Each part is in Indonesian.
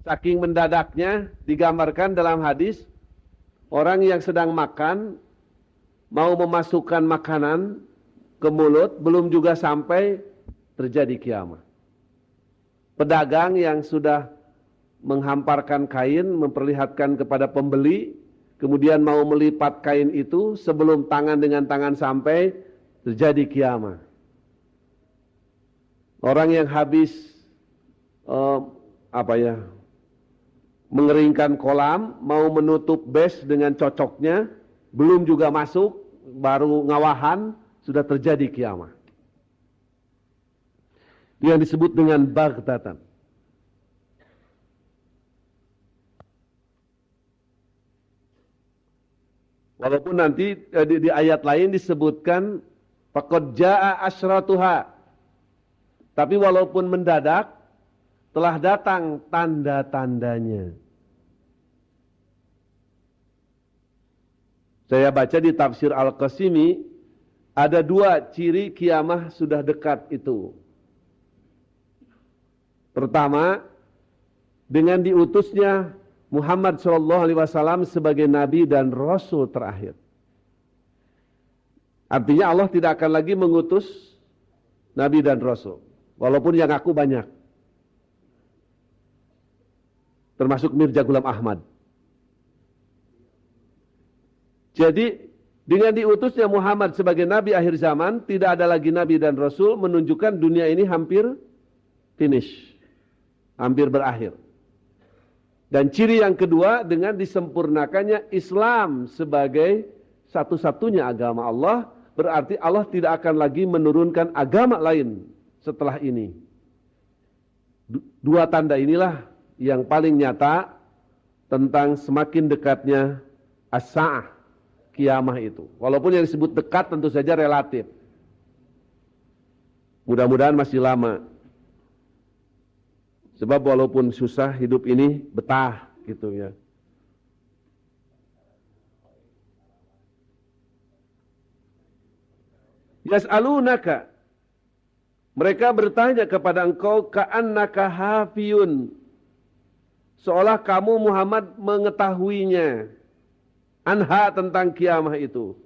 Saking mendadaknya digambarkan dalam hadis, orang yang sedang makan mau memasukkan makanan ke mulut, belum juga sampai terjadi kiamat. Pedagang yang sudah menghamparkan kain, memperlihatkan kepada pembeli, kemudian mau melipat kain itu, sebelum tangan dengan tangan sampai, terjadi kiamat. Orang yang habis mengeringkan kolam, mau menutup bes dengan cocoknya, belum juga masuk, baru ngawahan, sudah terjadi kiamat. Yang disebut dengan baghtatan. Walaupun nanti di ayat lain disebutkan faqad jaa asyratuha. Tapi walaupun mendadak, telah datang tanda-tandanya. Saya baca di tafsir Al-Qasimi, ada 2 ciri kiamah sudah dekat itu. Pertama, dengan diutusnya Muhammad SAW sebagai Nabi dan Rasul terakhir. Artinya Allah tidak akan lagi mengutus Nabi dan Rasul. Walaupun yang ngaku banyak. Termasuk Mirza Ghulam Ahmad. Jadi dengan diutusnya Muhammad sebagai Nabi akhir zaman, tidak ada lagi Nabi dan Rasul, menunjukkan dunia ini hampir finish. Hampir berakhir. Dan ciri yang kedua, dengan disempurnakannya Islam sebagai satu-satunya agama Allah, berarti Allah tidak akan lagi menurunkan agama lain setelah ini. 2 tanda inilah yang paling nyata tentang semakin dekatnya as-sa'ah, kiamah itu. Walaupun yang disebut dekat tentu saja relatif. Mudah-mudahan masih lama. Sebab walaupun susah hidup ini betah gitu ya. Yas'alunaka, mereka bertanya kepada engkau ka'annaka hafiyun, seolah kamu Muhammad mengetahuinya, anha, tentang kiamah itu.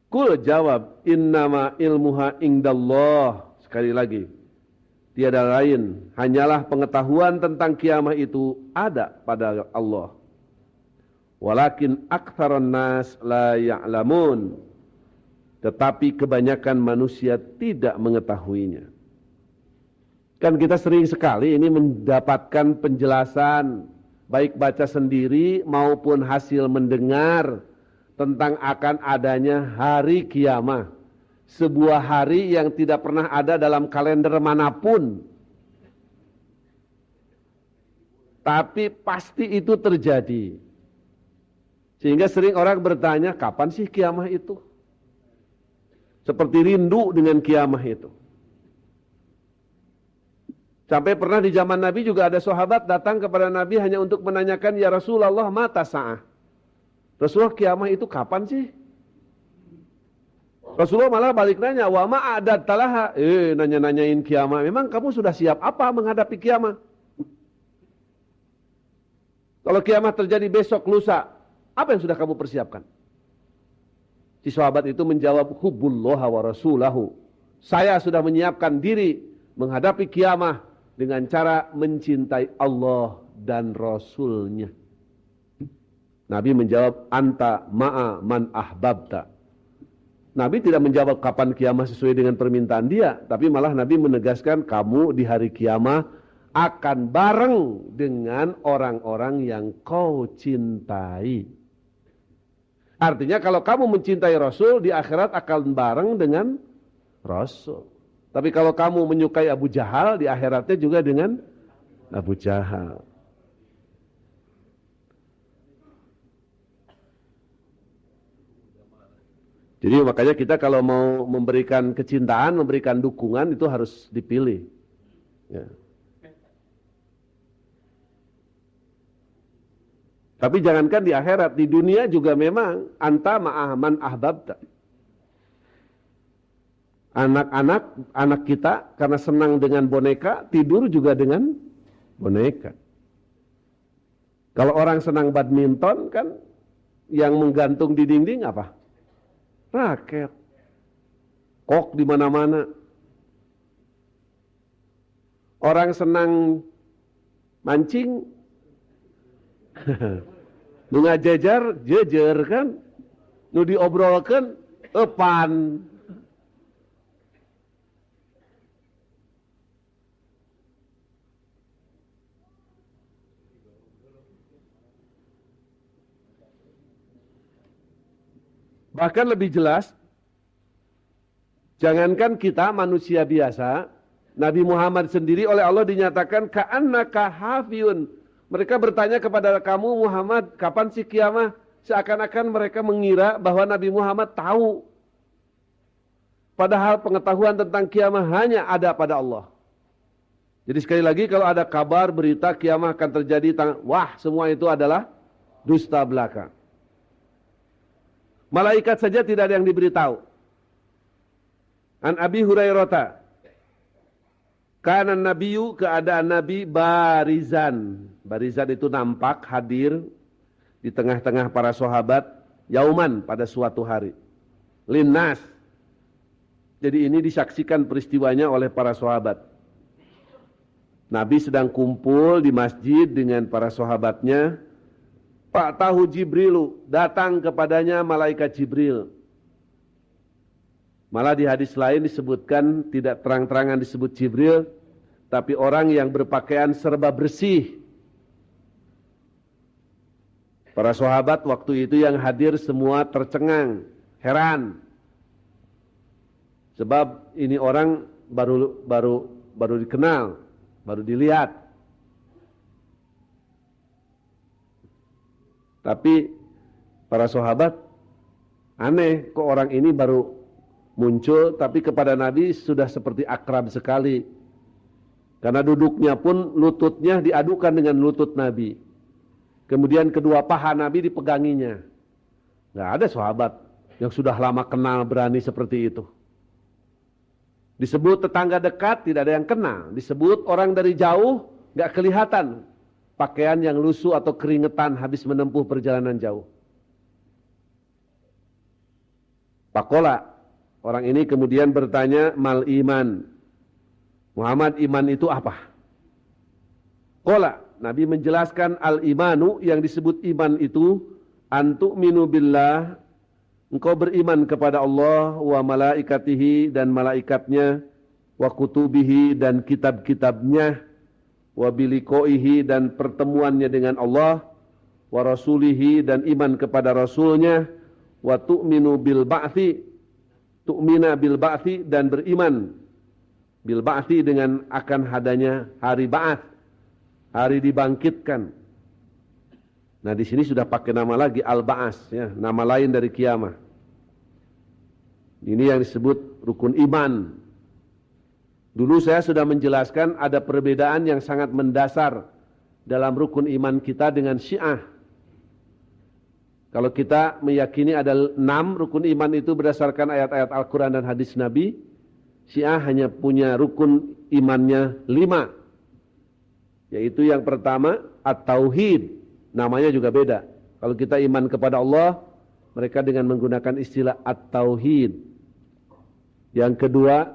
Kul, jawab, innama ilmuha indallah. Sekali lagi, tiada lain, hanyalah pengetahuan tentang kiamah itu ada pada Allah. Walakin aktsaran nas la ya'lamun. Tetapi kebanyakan manusia tidak mengetahuinya. Kan kita sering sekali ini mendapatkan penjelasan, baik baca sendiri maupun hasil mendengar, tentang akan adanya hari kiamah. Sebuah hari yang tidak pernah ada dalam kalender manapun. Tapi pasti itu terjadi. Sehingga sering orang bertanya, kapan sih kiamah itu? Seperti rindu dengan kiamah itu. Sampai pernah di zaman Nabi juga ada sahabat datang kepada Nabi hanya untuk menanyakan, ya Rasulullah, mata sa'ah. Rasulullah, kiamah itu kapan sih? Rasulullah malah balik nanya, wa ma'adad talaha. Nanya-nanyain kiamah. Memang kamu sudah siap apa menghadapi kiamah? Kalau kiamah terjadi besok, lusa, apa yang sudah kamu persiapkan? Si sahabat itu menjawab, hubbullah wa rasulahu. Saya sudah menyiapkan diri menghadapi kiamah dengan cara mencintai Allah dan Rasulnya. Nabi menjawab, anta ma'a man ahbabta. Nabi tidak menjawab kapan kiamah sesuai dengan permintaan dia, tapi malah Nabi menegaskan, kamu di hari kiamah akan bareng dengan orang-orang yang kau cintai. Artinya kalau kamu mencintai Rasul, di akhirat akan bareng dengan Rasul. Tapi kalau kamu menyukai Abu Jahal, di akhiratnya juga dengan Abu Jahal. Jadi makanya kita kalau mau memberikan kecintaan, memberikan dukungan, itu harus dipilih. Ya. Tapi jangankan di akhirat, di dunia juga memang anta ma'aman ahbabta. Anak-anak, anak kita karena senang dengan boneka, tidur juga dengan boneka. Kalau orang senang badminton kan yang menggantung di dinding apa? Raket. Kok di mana-mana. Orang senang mancing nu ngajejer jejer kan, nu diobrolkeun epan. Bahkan lebih jelas, jangankan kita manusia biasa, Nabi Muhammad sendiri oleh Allah dinyatakan ka'annaka hafiyun. Mereka bertanya kepada kamu Muhammad, kapan sih kiamat? Seakan-akan mereka mengira bahwa Nabi Muhammad tahu. Padahal pengetahuan tentang kiamat hanya ada pada Allah. Jadi sekali lagi kalau ada kabar, berita kiamat akan terjadi, wah semua itu adalah dusta belaka. Malaikat saja tidak ada yang diberitahu. An Abi Hurairah, karena Nabiyu, keadaan Nabi barizan. Barizan itu nampak, hadir di tengah-tengah para sahabat. Yauman, pada suatu hari. Linnas. Jadi ini disaksikan peristiwanya oleh para sahabat. Nabi sedang kumpul di masjid dengan para sahabatnya. Pak tahu Jibrilu, datang kepadanya malaikat Jibril. Malah di hadis lain disebutkan, tidak terang-terangan disebut Jibril, tapi orang yang berpakaian serba bersih. Para sahabat waktu itu yang hadir semua tercengang, heran. Sebab ini orang baru dikenal, baru dilihat. Tapi para sahabat aneh, kok orang ini baru muncul, tapi kepada Nabi sudah seperti akrab sekali. Karena duduknya pun lututnya diadukan dengan lutut Nabi. Kemudian kedua paha Nabi dipeganginya. Nggak ada sahabat yang sudah lama kenal berani seperti itu. Disebut tetangga dekat tidak ada yang kenal. Disebut orang dari jauh nggak kelihatan pakaian yang lusuh atau keringetan habis menempuh perjalanan jauh. Pakola, orang ini kemudian bertanya, mal iman. Muhammad, iman itu apa? Kola, Nabi menjelaskan al imanu, yang disebut iman itu antu'minu billah, engkau beriman kepada Allah, wa malaikatihi, dan malaikatnya, wa kutubihi, dan kitab-kitabnya, wa biliqaihi, dan pertemuannya dengan Allah, wa rasulihi, dan iman kepada rasulnya, wa tu'minu bil ba'thi, tu'mina bil ba'thi, dan beriman bil ba'thi dengan akan hadanya hari ba'ats, hari dibangkitkan. Nah di sini sudah pakai nama lagi al-ba'ats, ya, nama lain dari kiamat. Ini yang disebut rukun iman. Dulu saya sudah menjelaskan ada perbedaan yang sangat mendasar dalam rukun iman kita dengan Syiah. Kalau kita meyakini ada 6 rukun iman itu berdasarkan ayat-ayat Al-Quran dan hadis Nabi, Syiah hanya punya rukun imannya 5. Yaitu yang pertama, at-tauhid. Namanya juga beda. Kalau kita iman kepada Allah, mereka dengan menggunakan istilah at-tauhid. Yang kedua,